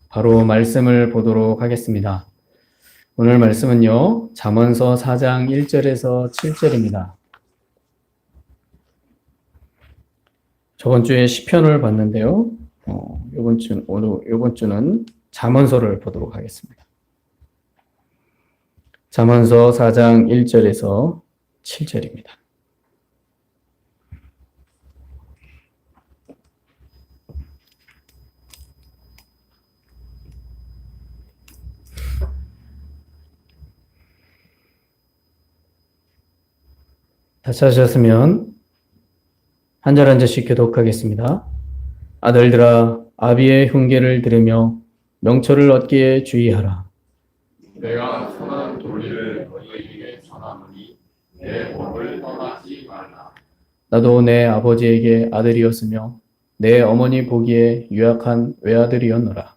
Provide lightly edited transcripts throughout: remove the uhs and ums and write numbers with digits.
바로 말씀을 보도록 하겠습니다. 오늘 말씀은요, 잠언서 4장 1절에서 7절입니다. 저번 주에 시편을 봤는데요. 이번 주는 잠언서를 보도록 하겠습니다. 잠언서 4장 1절에서 7절입니다. 다 찾으셨으면 한 절 한 절씩 교독하겠습니다. 아들들아, 아비의 흉계를 들으며 명철을 얻기에 주의하라. 내가 선한 도리를 너희에게 전하노니 내 법을 떠나지 말라. 나도 내 아버지에게 아들이었으며 내 어머니 보기에 유약한 외아들이었노라.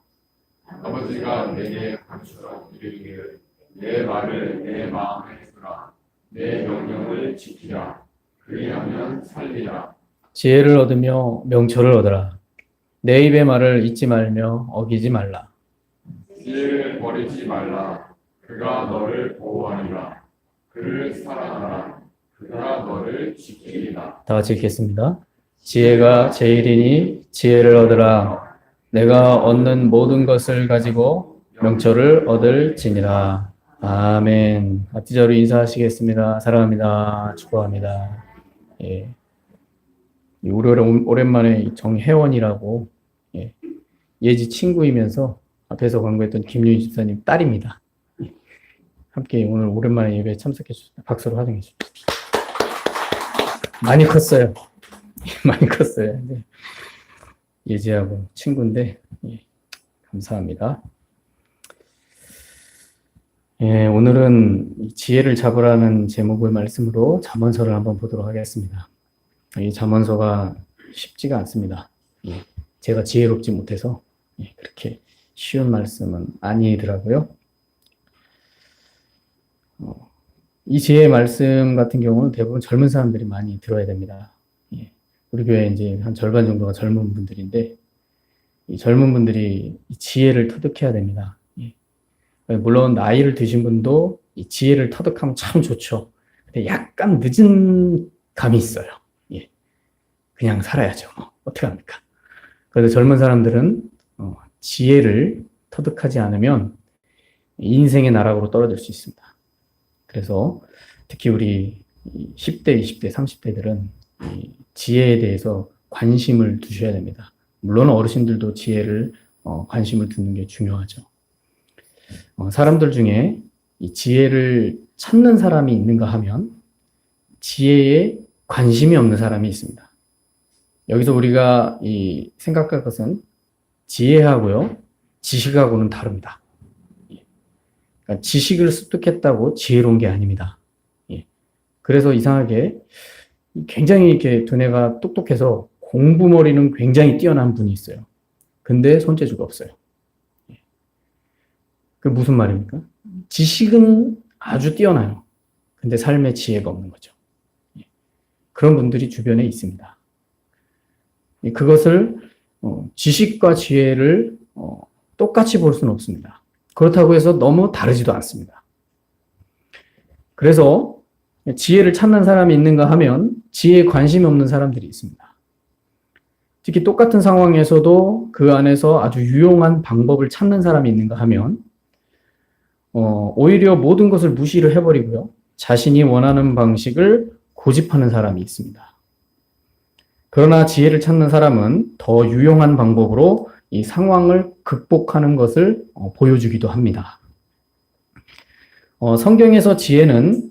아버지가 내게 감추어 이르기를 내 말을 내 마음에 두라. 내 명령을 지키라. 그리하면 살리라. 지혜를 얻으며 명철을 얻으라. 내 입의 말을 잊지 말며 어기지 말라. 지혜를 버리지 말라. 그가 너를 보호하리라. 그를 사랑하라. 그가 너를 지키리라. 다 같이 읽겠습니다. 지혜가 제일이니 지혜를 얻으라. 내가 얻는 모든 것을 가지고 명철을 얻을지니라. 아멘. 앞뒤자로 인사하시겠습니다. 사랑합니다. 축복합니다. 예. 오랜만에 정혜원이라고, 예. 예지 친구이면서 앞에서 광고했던 김윤희 집사님 딸입니다. 예. 함께 오늘 오랜만에 예배에 참석해 주셨습니다. 박수로 환영해 주십시오. 많이 컸어요. 많이 컸어요. 네. 예지하고 친구인데, 예. 감사합니다. 예, 오늘은 지혜를 잡으라는 제목의 말씀으로 잠언서를 한번 보도록 하겠습니다. 이 잠언서가 쉽지가 않습니다. 예, 제가 지혜롭지 못해서 그렇게 쉬운 말씀은 아니더라고요. 이 지혜의 말씀 같은 경우는 대부분 젊은 사람들이 많이 들어야 됩니다. 예, 우리 교회 이제 한 절반 정도가 젊은 분들인데, 이 젊은 분들이 이 지혜를 터득해야 됩니다. 물론 나이를 드신 분도 이 지혜를 터득하면 참 좋죠. 근데 약간 늦은 감이 있어요. 예. 그냥 살아야죠. 어떻게 합니까? 그래서 젊은 사람들은 지혜를 터득하지 않으면 인생의 나락으로 떨어질 수 있습니다. 그래서 특히 우리 10대, 20대, 30대들은 이 지혜에 대해서 관심을 두셔야 됩니다. 물론 어르신들도 지혜를 관심을 두는 게 중요하죠. 사람들 중에 이 지혜를 찾는 사람이 있는가 하면 지혜에 관심이 없는 사람이 있습니다. 여기서 우리가 생각할 것은 지혜하고요, 지식하고는 다릅니다. 그러니까 지식을 습득했다고 지혜로운 게 아닙니다. 그래서 이상하게 굉장히 이렇게 두뇌가 똑똑해서 공부머리는 굉장히 뛰어난 분이 있어요. 근데 손재주가 없어요. 그게 무슨 말입니까? 지식은 아주 뛰어나요. 근데 삶에 지혜가 없는 거죠. 그런 분들이 주변에 있습니다. 그것을 지식과 지혜를 똑같이 볼 수는 없습니다. 그렇다고 해서 너무 다르지도 않습니다. 그래서 지혜를 찾는 사람이 있는가 하면 지혜에 관심이 없는 사람들이 있습니다. 특히 똑같은 상황에서도 그 안에서 아주 유용한 방법을 찾는 사람이 있는가 하면 오히려 모든 것을 무시를 해버리고요, 자신이 원하는 방식을 고집하는 사람이 있습니다. 그러나 지혜를 찾는 사람은 더 유용한 방법으로 이 상황을 극복하는 것을 보여주기도 합니다. 성경에서 지혜는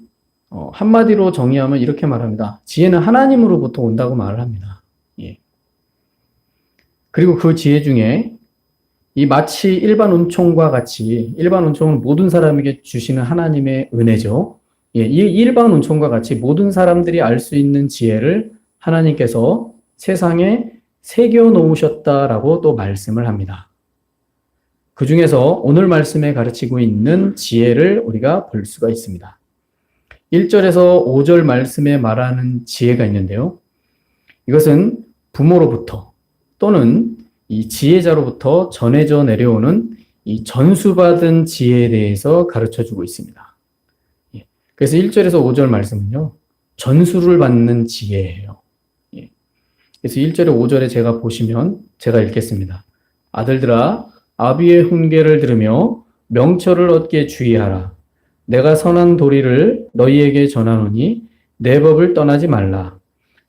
한마디로 정의하면 이렇게 말합니다. 지혜는 하나님으로부터 온다고 말을 합니다. 예. 그리고 그 지혜 중에 이 마치 일반 은총과 같이, 일반 은총은 모든 사람에게 주시는 하나님의 은혜죠. 예, 이 일반 은총과 같이 모든 사람들이 알 수 있는 지혜를 하나님께서 세상에 새겨 놓으셨다라고 또 말씀을 합니다. 그 중에서 오늘 말씀에 가르치고 있는 지혜를 우리가 볼 수가 있습니다. 1절에서 5절 말씀에 말하는 지혜가 있는데요. 이것은 부모로부터 또는 이 지혜자로부터 전해져 내려오는 이 전수받은 지혜에 대해서 가르쳐 주고 있습니다. 예. 그래서 1절에서 5절 말씀은요, 전수를 받는 지혜예요. 예. 그래서 1절에 5절에 제가 보시면 제가 읽겠습니다. 아들들아, 아비의 훈계를 들으며 명철을 얻게 주의하라. 내가 선한 도리를 너희에게 전하노니 내 법을 떠나지 말라.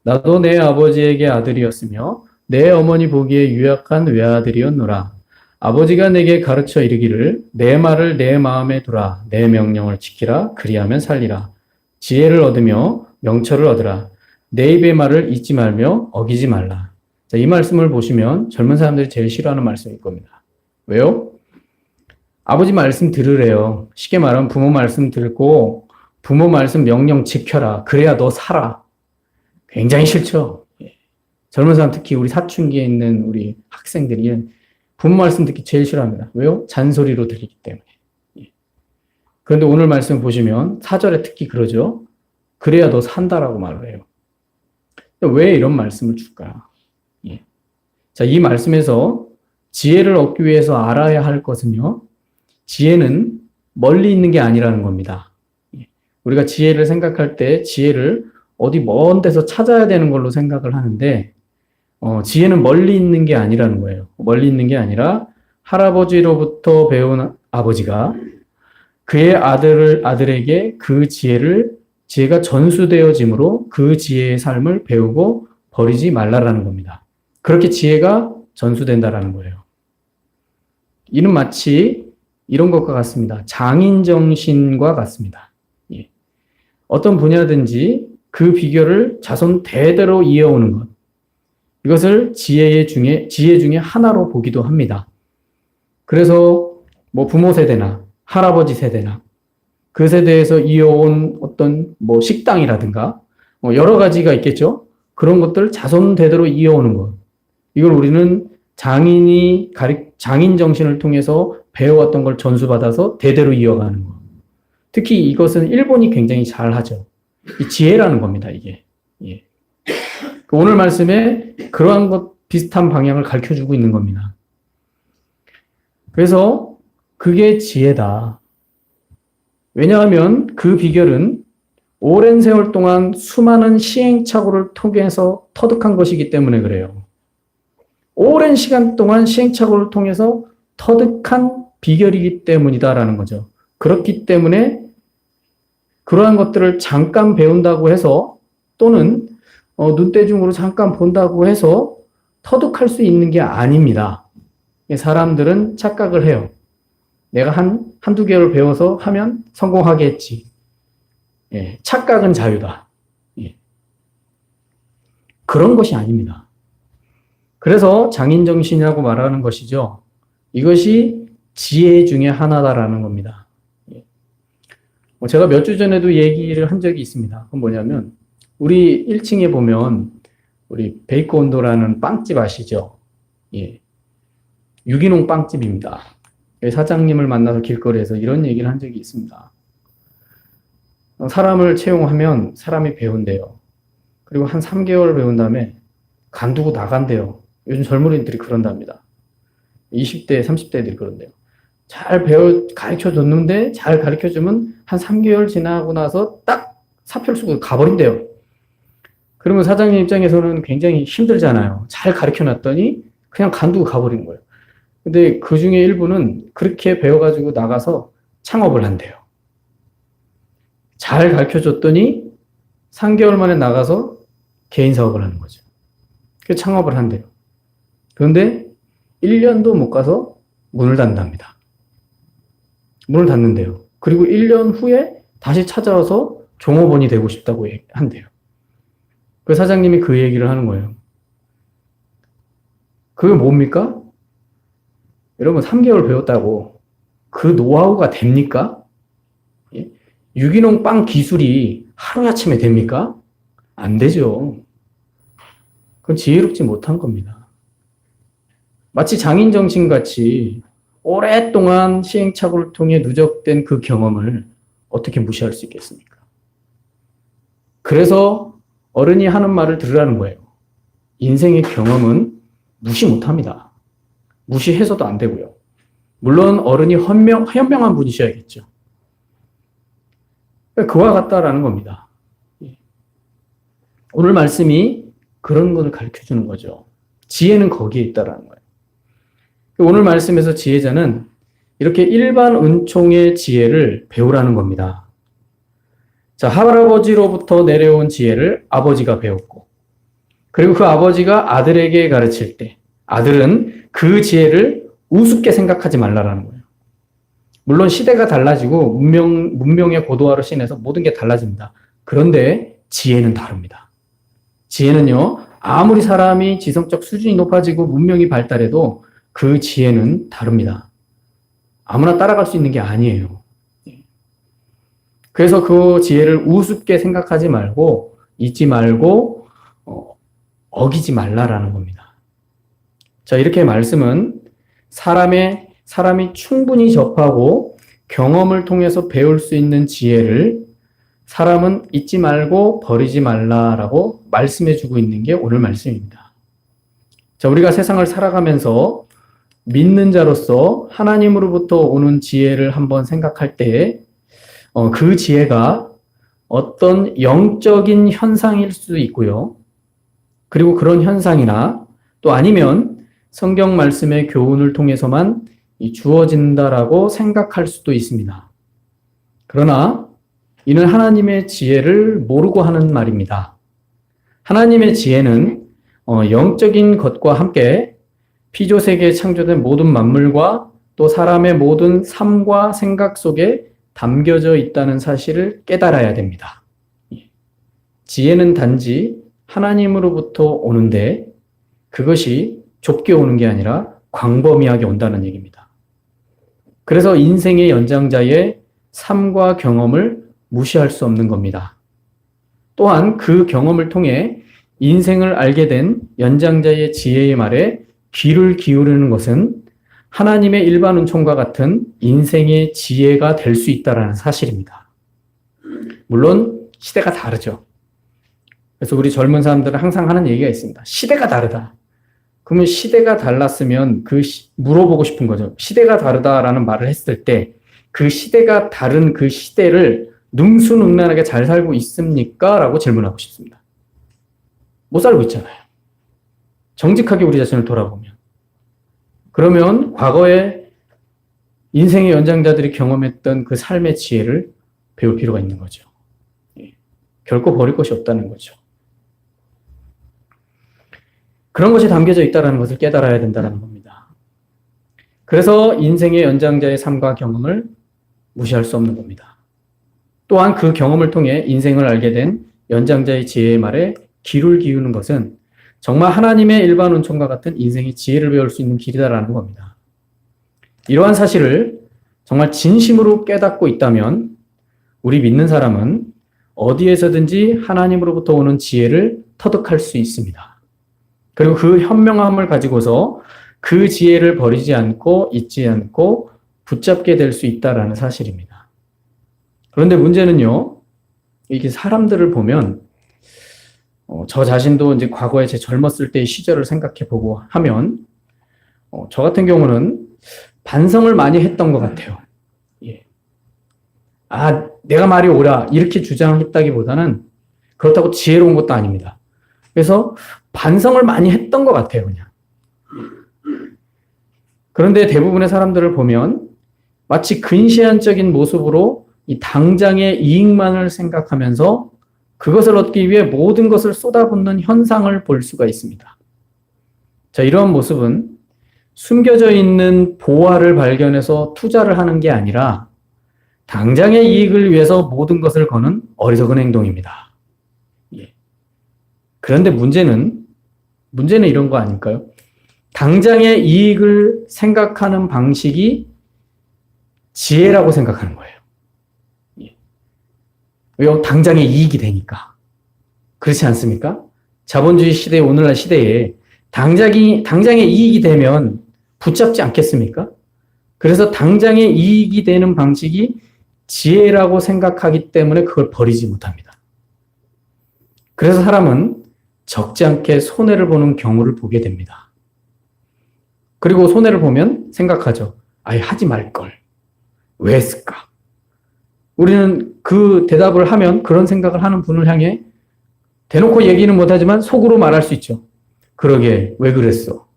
나도 내 아버지에게 아들이었으며 내 어머니 보기에 유약한 외아들이었노라. 아버지가 내게 가르쳐 이르기를 내 말을 내 마음에 두라. 내 명령을 지키라. 그리하면 살리라. 지혜를 얻으며 명철을 얻으라. 내 입의 말을 잊지 말며 어기지 말라. 자, 이 말씀을 보시면 젊은 사람들이 제일 싫어하는 말씀일 겁니다. 왜요? 아버지 말씀 들으래요. 쉽게 말하면 부모 말씀 듣고 부모 말씀 명령 지켜라. 그래야 너 살아. 굉장히 싫죠. 예. 젊은 사람, 특히 우리 사춘기에 있는 우리 학생들이 부모 말씀 듣기 제일 싫어합니다. 왜요? 잔소리로 들리기 때문에. 예. 그런데 오늘 말씀 보시면 4절에 특히 그러죠. 그래야 너 산다라고 말을 해요. 왜 이런 말씀을 줄까? 예. 자, 이 말씀에서 지혜를 얻기 위해서 알아야 할 것은요, 지혜는 멀리 있는 게 아니라는 겁니다. 예. 우리가 지혜를 생각할 때 지혜를 어디 먼 데서 찾아야 되는 걸로 생각을 하는데, 지혜는 멀리 있는 게 아니라는 거예요. 멀리 있는 게 아니라 할아버지로부터 배운 아버지가 그의 아들에게 그 지혜가 전수되어짐으로 그 지혜의 삶을 배우고 버리지 말라라는 겁니다. 그렇게 지혜가 전수된다라는 거예요. 이는 마치 이런 것과 같습니다. 장인정신과 같습니다. 예. 어떤 분야든지 그 비결을 자손 대대로 이어오는 것. 이것을 지혜 중에 하나로 보기도 합니다. 그래서 뭐 부모 세대나 할아버지 세대나 그 세대에서 이어온 어떤 뭐 식당이라든가 여러 가지가 있겠죠. 그런 것들 자손 대대로 이어오는 것. 이걸 우리는 장인 정신을 통해서 배워왔던 걸 전수받아서 대대로 이어가는 것. 특히 이것은 일본이 굉장히 잘하죠. 이 지혜라는 겁니다, 이게. 예. 오늘 말씀에 그러한 것 비슷한 방향을 가르쳐주고 있는 겁니다. 그래서 그게 지혜다. 왜냐하면 그 비결은 오랜 세월 동안 수많은 시행착오를 통해서 터득한 것이기 때문에 그래요. 오랜 시간 동안 시행착오를 통해서 터득한 비결이기 때문이다라는 거죠. 그렇기 때문에 그러한 것들을 잠깐 배운다고 해서 또는 눈대중으로 잠깐 본다고 해서 터득할 수 있는 게 아닙니다. 사람들은 착각을 해요. 내가 한두 개월 배워서 하면 성공하겠지. 예, 착각은 자유다. 예. 그런 것이 아닙니다. 그래서 장인정신이라고 말하는 것이죠. 이것이 지혜 중에 하나다라는 겁니다. 예. 제가 몇 주 전에도 얘기를 한 적이 있습니다. 그건 뭐냐면 우리 1층에 보면 우리 베이커 온도라는 빵집 아시죠? 예. 유기농 빵집입니다. 사장님을 만나서 길거리에서 이런 얘기를 한 적이 있습니다. 사람을 채용하면 사람이 배운대요. 그리고 한 3개월 배운 다음에 간두고 나간대요. 요즘 젊은이들이 그런답니다. 20대, 30대들이 그런대요. 가르쳐줬는데 잘 가르쳐주면 한 3개월 지나고 나서 딱 사표를 쓰고 가버린대요. 그러면 사장님 입장에서는 굉장히 힘들잖아요. 잘 가르쳐놨더니 그냥 간두고 가버린 거예요. 근데 그 중에 일부는 그렇게 배워가지고 나가서 창업을 한대요. 잘 가르쳐줬더니 3개월 만에 나가서 개인 사업을 하는 거죠. 그래서 창업을 한대요. 그런데 1년도 못 가서 문을 닫는답니다. 문을 닫는데요. 그리고 1년 후에 다시 찾아와서 종업원이 되고 싶다고 한대요. 그 사장님이 그 얘기를 하는 거예요. 그게 뭡니까? 여러분 3개월 배웠다고 그 노하우가 됩니까? 예? 유기농 빵 기술이 하루아침에 됩니까? 안 되죠. 그건 지혜롭지 못한 겁니다. 마치 장인정신같이 오랫동안 시행착오를 통해 누적된 그 경험을 어떻게 무시할 수 있겠습니까? 그래서 어른이 하는 말을 들으라는 거예요. 인생의 경험은 무시 못합니다. 무시해서도 안 되고요. 물론 어른이 현명한 분이셔야겠죠. 그와 같다라는 겁니다. 오늘 말씀이 그런 것을 가르쳐 주는 거죠. 지혜는 거기에 있다라는 거예요. 오늘 말씀에서 지혜자는 이렇게 일반 은총의 지혜를 배우라는 겁니다. 자, 할아버지로부터 내려온 지혜를 아버지가 배웠고, 그리고 그 아버지가 아들에게 가르칠 때 아들은 그 지혜를 우습게 생각하지 말라라는 거예요. 물론 시대가 달라지고 문명의 고도화로 인해서 모든 게 달라집니다. 그런데 지혜는 다릅니다. 지혜는요, 아무리 사람이 지성적 수준이 높아지고 문명이 발달해도 그 지혜는 다릅니다. 아무나 따라갈 수 있는 게 아니에요. 그래서 그 지혜를 우습게 생각하지 말고 잊지 말고 어기지 말라라는 겁니다. 자, 이렇게 말씀은 사람이 충분히 접하고 경험을 통해서 배울 수 있는 지혜를 사람은 잊지 말고 버리지 말라라고 말씀해 주고 있는 게 오늘 말씀입니다. 자, 우리가 세상을 살아가면서 믿는 자로서 하나님으로부터 오는 지혜를 한번 생각할 때, 그 지혜가 어떤 영적인 현상일 수도 있고요. 그리고 그런 현상이나 또 아니면 성경 말씀의 교훈을 통해서만 주어진다라고 생각할 수도 있습니다. 그러나 이는 하나님의 지혜를 모르고 하는 말입니다. 하나님의 지혜는 영적인 것과 함께 피조세계에 창조된 모든 만물과 또 사람의 모든 삶과 생각 속에 담겨져 있다는 사실을 깨달아야 됩니다. 지혜는 단지 하나님으로부터 오는데 그것이 좁게 오는 게 아니라 광범위하게 온다는 얘기입니다. 그래서 인생의 연장자의 삶과 경험을 무시할 수 없는 겁니다. 또한 그 경험을 통해 인생을 알게 된 연장자의 지혜의 말에 귀를 기울이는 것은 하나님의 일반 은총과 같은 인생의 지혜가 될 수 있다는 사실입니다. 물론 시대가 다르죠. 그래서 우리 젊은 사람들은 항상 하는 얘기가 있습니다. 시대가 다르다. 그러면 시대가 달랐으면 물어보고 싶은 거죠. 시대가 다르다라는 말을 했을 때 그 시대가 다른 그 시대를 능수능란하게 잘 살고 있습니까? 라고 질문하고 싶습니다. 못 살고 있잖아요. 정직하게 우리 자신을 돌아보면. 그러면 과거에 인생의 연장자들이 경험했던 그 삶의 지혜를 배울 필요가 있는 거죠. 결코 버릴 것이 없다는 거죠. 그런 것이 담겨져 있다는 것을 깨달아야 된다는 겁니다. 그래서 인생의 연장자의 삶과 경험을 무시할 수 없는 겁니다. 또한 그 경험을 통해 인생을 알게 된 연장자의 지혜의 말에 귀를 기우는 것은 정말 하나님의 일반 은총과 같은 인생의 지혜를 배울 수 있는 길이다라는 겁니다. 이러한 사실을 정말 진심으로 깨닫고 있다면 우리 믿는 사람은 어디에서든지 하나님으로부터 오는 지혜를 터득할 수 있습니다. 그리고 그 현명함을 가지고서 그 지혜를 버리지 않고 잊지 않고 붙잡게 될 수 있다라는 사실입니다. 그런데 문제는요, 이게 사람들을 보면 저 자신도 이제 과거에 제 젊었을 때의 시절을 생각해 보고 하면 저 같은 경우는 반성을 많이 했던 것 같아요. 예. 내가 말이 옳아 이렇게 주장했다기보다는 그렇다고 지혜로운 것도 아닙니다. 그래서 반성을 많이 했던 것 같아요, 그냥. 그런데 대부분의 사람들을 보면 마치 근시안적인 모습으로 이 당장의 이익만을 생각하면서 그것을 얻기 위해 모든 것을 쏟아붓는 현상을 볼 수가 있습니다. 자, 이러한 모습은 숨겨져 있는 보화를 발견해서 투자를 하는 게 아니라 당장의 이익을 위해서 모든 것을 거는 어리석은 행동입니다. 예. 그런데 문제는 이런 거 아닐까요? 당장의 이익을 생각하는 방식이 지혜라고 생각하는 거예요. 왜? 당장의 이익이 되니까. 그렇지 않습니까? 자본주의 시대, 오늘날 시대에 당장의 이익이 되면 붙잡지 않겠습니까? 그래서 당장의 이익이 되는 방식이 지혜라고 생각하기 때문에 그걸 버리지 못합니다. 그래서 사람은 적지 않게 손해를 보는 경우를 보게 됩니다. 그리고 손해를 보면 생각하죠. 아예 하지 말걸. 왜 했을까? 우리는 그 대답을 하면 그런 생각을 하는 분을 향해 대놓고 얘기는 못하지만 속으로 말할 수 있죠. 그러게 왜 그랬어?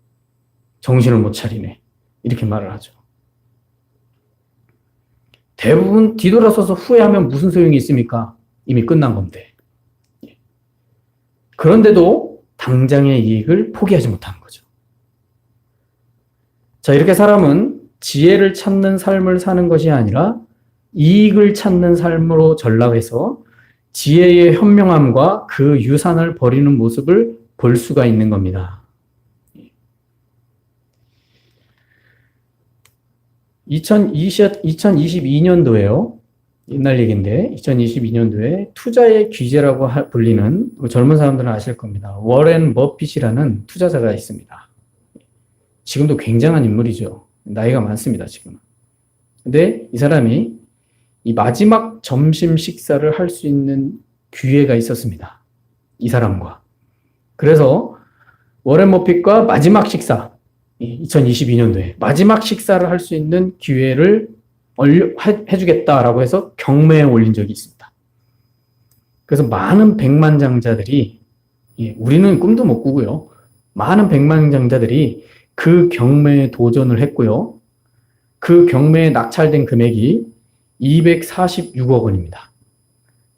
정신을 못 차리네. 이렇게 말을 하죠. 대부분 뒤돌아서서 후회하면 무슨 소용이 있습니까? 이미 끝난 건데. 그런데도 당장의 이익을 포기하지 못하는 거죠. 자, 이렇게 사람은 지혜를 찾는 삶을 사는 것이 아니라 이익을 찾는 삶으로 전락해서 지혜의 현명함과 그 유산을 버리는 모습을 볼 수가 있는 겁니다. 2022년도에요. 옛날 얘기인데 2022년도에 투자의 귀재라고 불리는 젊은 사람들은 아실 겁니다. 워렌 버핏이라는 투자자가 있습니다. 지금도 굉장한 인물이죠. 나이가 많습니다, 지금은. 근데 이 사람이 이 마지막 점심 식사를 할 수 있는 기회가 있었습니다. 이 사람과. 그래서 워렌 버핏과 마지막 식사, 2022년도에 마지막 식사를 할 수 있는 기회를 해주겠다라고 해서 경매에 올린 적이 있습니다. 그래서 많은 백만장자들이, 우리는 꿈도 못 꾸고요. 많은 백만장자들이 그 경매에 도전을 했고요. 그 경매에 낙찰된 금액이 246억 원입니다.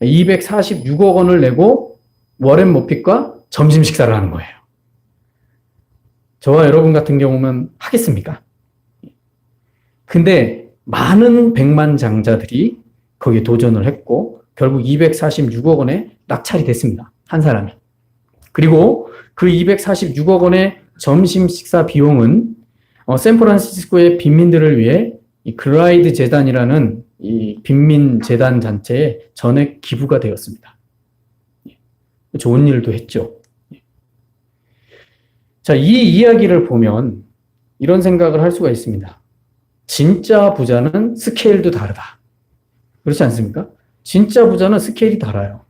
246억 원을 내고 워렌 버핏과 점심 식사를 하는 거예요. 저와 여러분 같은 경우는 하겠습니까? 근데 많은 백만장자들이 거기에 도전을 했고 결국 246억 원에 낙찰이 됐습니다. 한 사람이. 그리고 그 246억 원의 점심 식사 비용은 샌프란시스코의 빈민들을 위해 이 글라이드 재단이라는 이 빈민 재단 단체에 전액 기부가 되었습니다. 좋은 일도 했죠. 자, 이 이야기를 보면 이런 생각을 할 수가 있습니다. 진짜 부자는 스케일도 다르다. 그렇지 않습니까? 진짜 부자는 스케일이 달라요.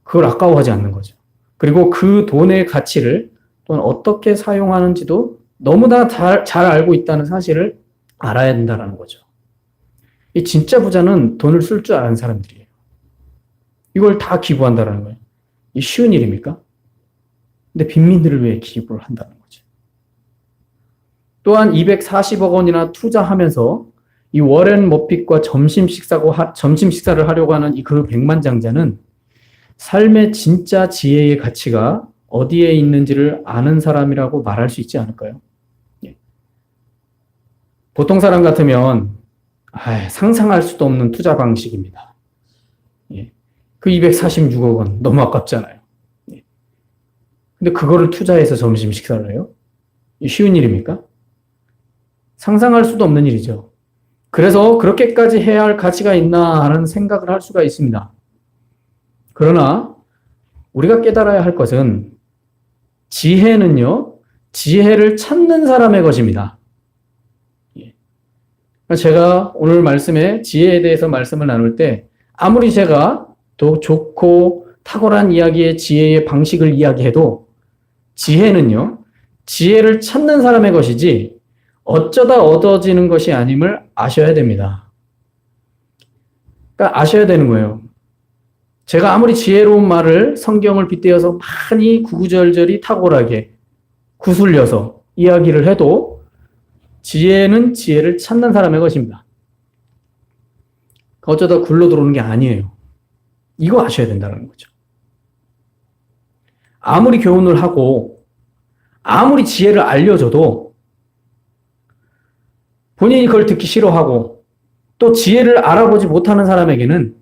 그걸 아까워하지 않는 거죠. 그리고 그 돈의 가치를 또는 어떻게 사용하는지도 너무나 잘 알고 있다는 사실을 알아야 된다는 거죠. 이 진짜 부자는 돈을 쓸 줄 아는 사람들이에요. 이걸 다 기부한다는 거예요. 이 쉬운 일입니까? 근데 빈민들을 위해 기부를 한다는 거죠. 또한 240억 원이나 투자하면서 이 워렌 버핏과 점심 식사를 하려고 하는 그 백만장자는 삶의 진짜 지혜의 가치가 어디에 있는지를 아는 사람이라고 말할 수 있지 않을까요? 보통 사람 같으면 상상할 수도 없는 투자 방식입니다. 그 246억 원 너무 아깝잖아요. 근데 그거를 투자해서 점심 식사를 해요? 쉬운 일입니까? 상상할 수도 없는 일이죠. 그래서 그렇게까지 해야 할 가치가 있나 하는 생각을 할 수가 있습니다. 그러나 우리가 깨달아야 할 것은 지혜는요, 지혜를 찾는 사람의 것입니다. 제가 오늘 말씀에 지혜에 대해서 말씀을 나눌 때 아무리 제가 더 좋고 탁월한 이야기의 지혜의 방식을 이야기해도 지혜는요, 지혜를 찾는 사람의 것이지 어쩌다 얻어지는 것이 아님을 아셔야 됩니다. 그러니까 아셔야 되는 거예요. 제가 아무리 지혜로운 말을 성경을 빗대어서 많이 구구절절히 탁월하게 구슬려서 이야기를 해도 지혜는 지혜를 찾는 사람의 것입니다. 어쩌다 굴러 들어오는 게 아니에요. 이거 아셔야 된다는 거죠. 아무리 교훈을 하고 아무리 지혜를 알려줘도 본인이 그걸 듣기 싫어하고 또 지혜를 알아보지 못하는 사람에게는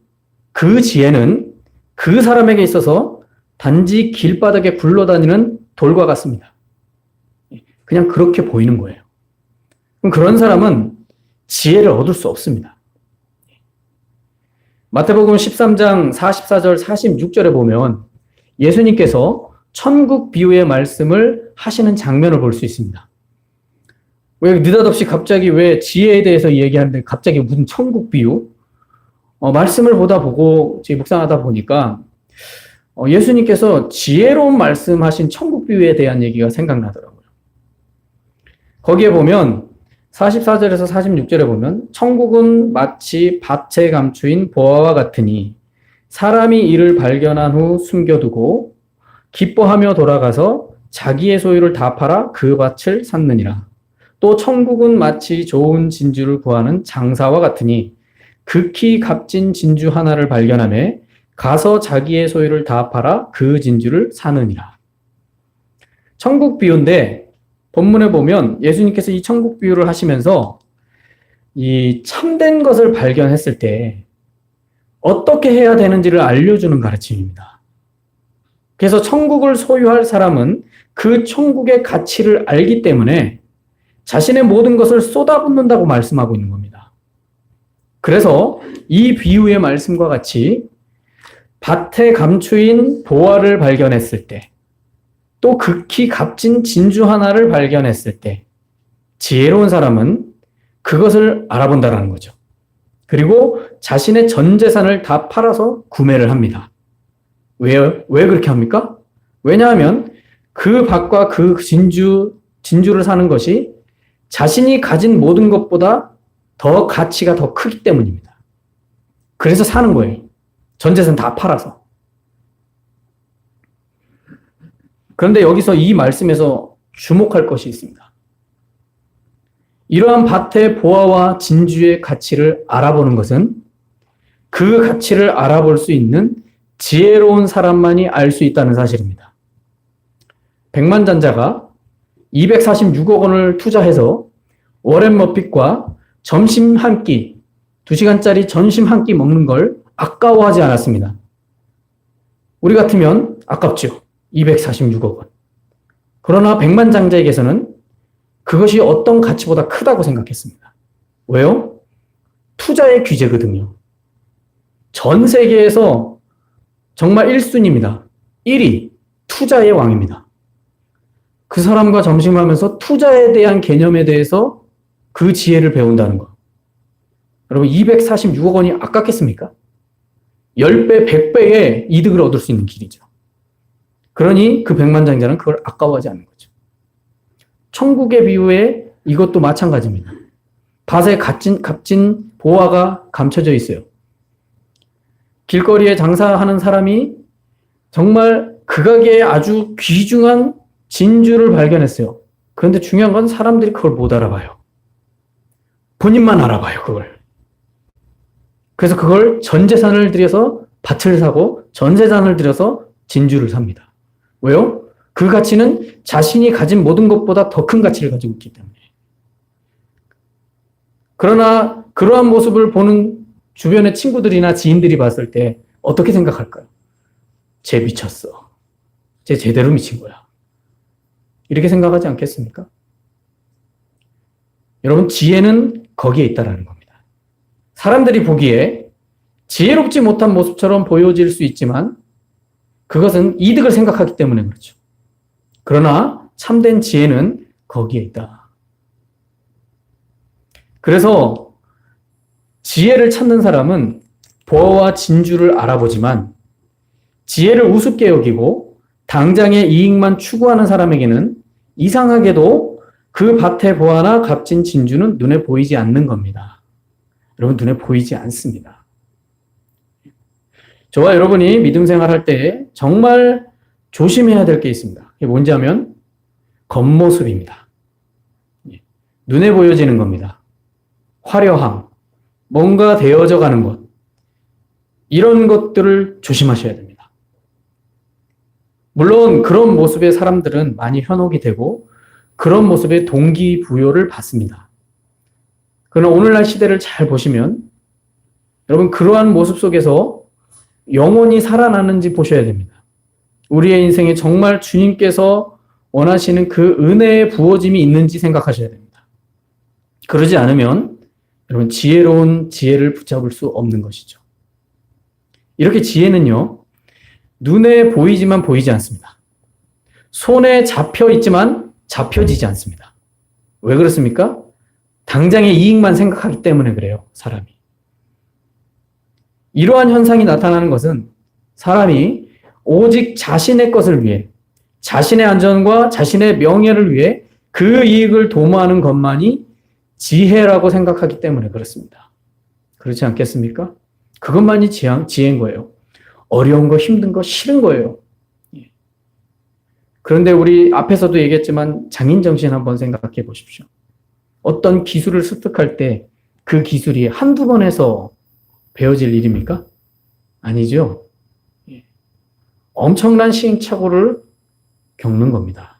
그 지혜는 그 사람에게 있어서 단지 길바닥에 굴러다니는 돌과 같습니다. 그냥 그렇게 보이는 거예요. 그럼 그런 사람은 지혜를 얻을 수 없습니다. 마태복음 13장 44절 46절에 보면 예수님께서 천국 비유의 말씀을 하시는 장면을 볼 수 있습니다. 왜 느닷없이 갑자기 왜 지혜에 대해서 얘기하는데 갑자기 무슨 천국 비유? 말씀을 보고 묵상하다 보니까 예수님께서 지혜로운 말씀하신 천국 비유에 대한 얘기가 생각나더라고요. 거기에 보면 44절에서 46절에 보면 천국은 마치 밭에 감추인 보화와 같으니 사람이 이를 발견한 후 숨겨두고 기뻐하며 돌아가서 자기의 소유를 다 팔아 그 밭을 샀느니라. 또 천국은 마치 좋은 진주를 구하는 장사와 같으니 극히 값진 진주 하나를 발견하매 가서 자기의 소유를 다 팔아 그 진주를 사느니라. 천국 비유인데 본문에 보면 예수님께서 이 천국 비유를 하시면서 이 참된 것을 발견했을 때 어떻게 해야 되는지를 알려주는 가르침입니다. 그래서 천국을 소유할 사람은 그 천국의 가치를 알기 때문에 자신의 모든 것을 쏟아붓는다고 말씀하고 있는 겁니다. 그래서 이 비유의 말씀과 같이 밭에 감추인 보화를 발견했을 때, 또 극히 값진 진주 하나를 발견했을 때 지혜로운 사람은 그것을 알아본다는 거죠. 그리고 자신의 전 재산을 다 팔아서 구매를 합니다. 왜 그렇게 합니까? 왜냐하면 그 밭과 그 진주를 사는 것이 자신이 가진 모든 것보다 더 가치가 더 크기 때문입니다. 그래서 사는 거예요. 전 재산 다 팔아서. 그런데 여기서 이 말씀에서 주목할 것이 있습니다. 이러한 밭의 보화와 진주의 가치를 알아보는 것은 그 가치를 알아볼 수 있는 지혜로운 사람만이 알 수 있다는 사실입니다. 백만장자가 246억 원을 투자해서 워렌 버핏과 점심 한 끼, 2시간짜리 점심 한 끼 먹는 걸 아까워하지 않았습니다. 우리 같으면 아깝죠. 246억 원. 그러나 백만장자에게서는 그것이 어떤 가치보다 크다고 생각했습니다. 왜요? 투자의 귀재거든요. 전 세계에서 정말 1순위입니다. 1위, 투자의 왕입니다. 그 사람과 점심을 하면서 투자에 대한 개념에 대해서 그 지혜를 배운다는 거. 여러분, 246억 원이 아깝겠습니까? 10배, 100배의 이득을 얻을 수 있는 길이죠. 그러니 그 백만장자는 그걸 아까워하지 않는 거죠. 천국의 비유에 이것도 마찬가지입니다. 밭에 값진 보화가 감춰져 있어요. 길거리에 장사하는 사람이 정말 그 가게에 아주 귀중한 진주를 발견했어요. 그런데 중요한 건 사람들이 그걸 못 알아봐요. 본인만 알아봐요, 그걸. 그래서 그걸 전 재산을 들여서 밭을 사고 전 재산을 들여서 진주를 삽니다. 왜요? 그 가치는 자신이 가진 모든 것보다 더 큰 가치를 가지고 있기 때문에. 그러나 그러한 모습을 보는 주변의 친구들이나 지인들이 봤을 때 어떻게 생각할까요? 쟤 미쳤어. 쟤 제대로 미친 거야. 이렇게 생각하지 않겠습니까? 여러분, 지혜는 거기에 있다라는 겁니다. 사람들이 보기에 지혜롭지 못한 모습처럼 보여질 수 있지만 그것은 이득을 생각하기 때문에 그렇죠. 그러나 참된 지혜는 거기에 있다. 그래서 지혜를 찾는 사람은 보화와 진주를 알아보지만 지혜를 우습게 여기고 당장의 이익만 추구하는 사람에게는 이상하게도 그 밭의 보화나 값진 진주는 눈에 보이지 않는 겁니다. 여러분, 눈에 보이지 않습니다. 저와 여러분이 믿음 생활할 때 정말 조심해야 될 게 있습니다. 그게 뭔지 하면 겉모습입니다. 눈에 보여지는 겁니다. 화려함, 뭔가 되어져 가는 것, 이런 것들을 조심하셔야 됩니다. 물론 그런 모습의 사람들은 많이 현혹이 되고 그런 모습의 동기부여를 받습니다. 그러나 오늘날 시대를 잘 보시면 여러분, 그러한 모습 속에서 영혼이 살아나는지 보셔야 됩니다. 우리의 인생에 정말 주님께서 원하시는 그 은혜의 부어짐이 있는지 생각하셔야 됩니다. 그러지 않으면 여러분, 지혜로운 지혜를 붙잡을 수 없는 것이죠. 이렇게 지혜는요, 눈에 보이지만 보이지 않습니다. 손에 잡혀 있지만 잡혀지지 않습니다. 왜 그렇습니까? 당장의 이익만 생각하기 때문에 그래요, 사람이. 이러한 현상이 나타나는 것은 사람이 오직 자신의 것을 위해, 자신의 안전과 자신의 명예를 위해 그 이익을 도모하는 것만이 지혜라고 생각하기 때문에 그렇습니다. 그렇지 않겠습니까? 그것만이 지혜인 거예요. 어려운 거, 힘든 거, 싫은 거예요. 그런데 우리 앞에서도 얘기했지만 장인정신 한번 생각해 보십시오. 어떤 기술을 습득할 때 그 기술이 한두 번 해서 배워질 일입니까? 아니죠. 엄청난 시행착오를 겪는 겁니다.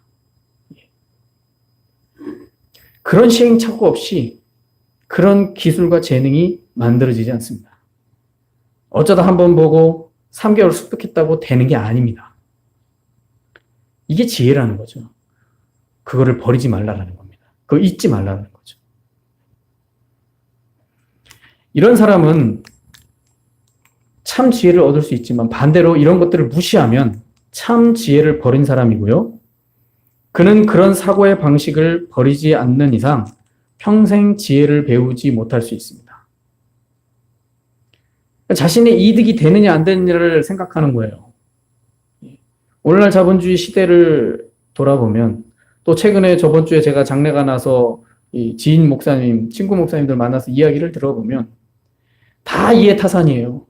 그런 시행착오 없이 그런 기술과 재능이 만들어지지 않습니다. 어쩌다 한번 보고 3개월 습득했다고 되는 게 아닙니다. 이게 지혜라는 거죠. 그거를 버리지 말라라는 겁니다. 그거 잊지 말라는 거죠. 이런 사람은 참 지혜를 얻을 수 있지만 반대로 이런 것들을 무시하면 참 지혜를 버린 사람이고요. 그는 그런 사고의 방식을 버리지 않는 이상 평생 지혜를 배우지 못할 수 있습니다. 자신의 이득이 되느냐 안 되느냐를 생각하는 거예요. 오늘날 자본주의 시대를 돌아보면 또 최근에 저번 주에 제가 장례가 나서 이 지인 목사님, 친구 목사님들 만나서 이야기를 들어보면 다 이해타산이에요.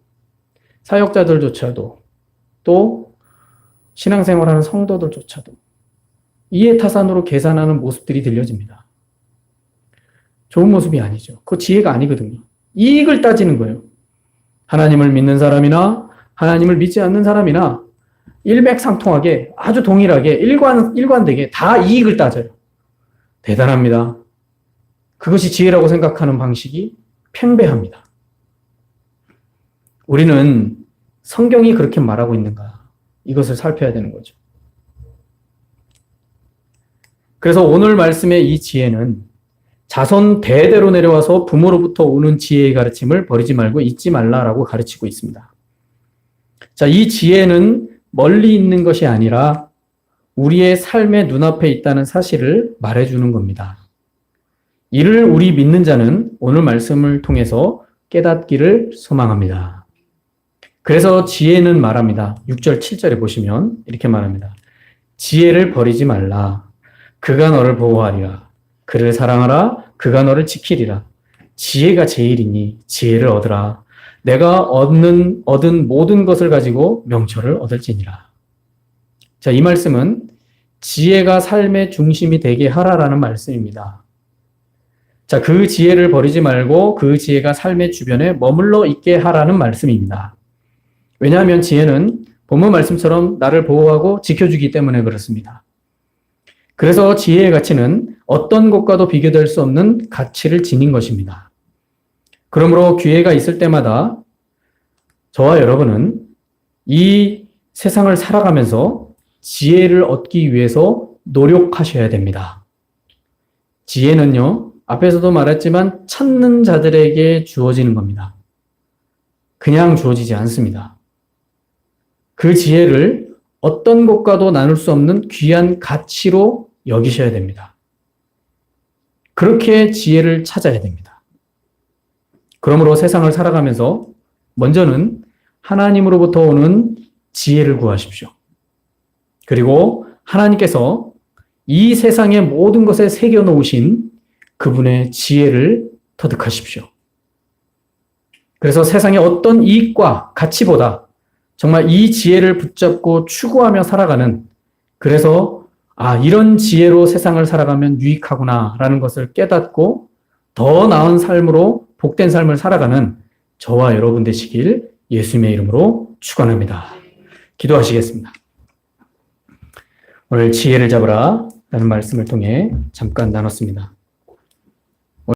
사역자들조차도 또 신앙생활하는 성도들조차도 이해타산으로 계산하는 모습들이 들려집니다. 좋은 모습이 아니죠. 그거 지혜가 아니거든요. 이익을 따지는 거예요. 하나님을 믿는 사람이나 하나님을 믿지 않는 사람이나 일맥상통하게 아주 동일하게 일관되게 다 이익을 따져요. 대단합니다. 그것이 지혜라고 생각하는 방식이 팽배합니다. 우리는 성경이 그렇게 말하고 있는가? 이것을 살펴야 되는 거죠. 그래서 오늘 말씀의 이 지혜는 자손 대대로 내려와서 부모로부터 오는 지혜의 가르침을 버리지 말고 잊지 말라라고 가르치고 있습니다. 자, 이 지혜는 멀리 있는 것이 아니라 우리의 삶의 눈앞에 있다는 사실을 말해주는 겁니다. 이를 우리 믿는 자는 오늘 말씀을 통해서 깨닫기를 소망합니다. 그래서 지혜는 말합니다. 6절, 7절에 보시면 이렇게 말합니다. 지혜를 버리지 말라. 그가 너를 보호하리라. 그를 사랑하라. 그가 너를 지키리라. 지혜가 제일이니 지혜를 얻으라. 내가 얻은 모든 것을 가지고 명철을 얻을지니라. 자, 이 말씀은 지혜가 삶의 중심이 되게 하라라는 말씀입니다. 자, 그 지혜를 버리지 말고 그 지혜가 삶의 주변에 머물러 있게 하라는 말씀입니다. 왜냐하면 지혜는 본문 말씀처럼 나를 보호하고 지켜주기 때문에 그렇습니다. 그래서 지혜의 가치는 어떤 것과도 비교될 수 없는 가치를 지닌 것입니다. 그러므로 기회가 있을 때마다 저와 여러분은 이 세상을 살아가면서 지혜를 얻기 위해서 노력하셔야 됩니다. 지혜는요, 앞에서도 말했지만 찾는 자들에게 주어지는 겁니다. 그냥 주어지지 않습니다. 그 지혜를 어떤 것과도 나눌 수 없는 귀한 가치로 여기셔야 됩니다. 그렇게 지혜를 찾아야 됩니다. 그러므로 세상을 살아가면서 먼저는 하나님으로부터 오는 지혜를 구하십시오. 그리고 하나님께서 이 세상의 모든 것에 새겨놓으신 그분의 지혜를 터득하십시오. 그래서 세상의 어떤 이익과 가치보다 정말 이 지혜를 붙잡고 추구하며 살아가는, 그래서 이런 지혜로 세상을 살아가면 유익하구나라는 것을 깨닫고 더 나은 삶으로 복된 삶을 살아가는 저와 여러분 되시길 예수님의 이름으로 축원합니다. 기도하시겠습니다. 오늘 지혜를 잡으라 라는 말씀을 통해 잠깐 나눴습니다.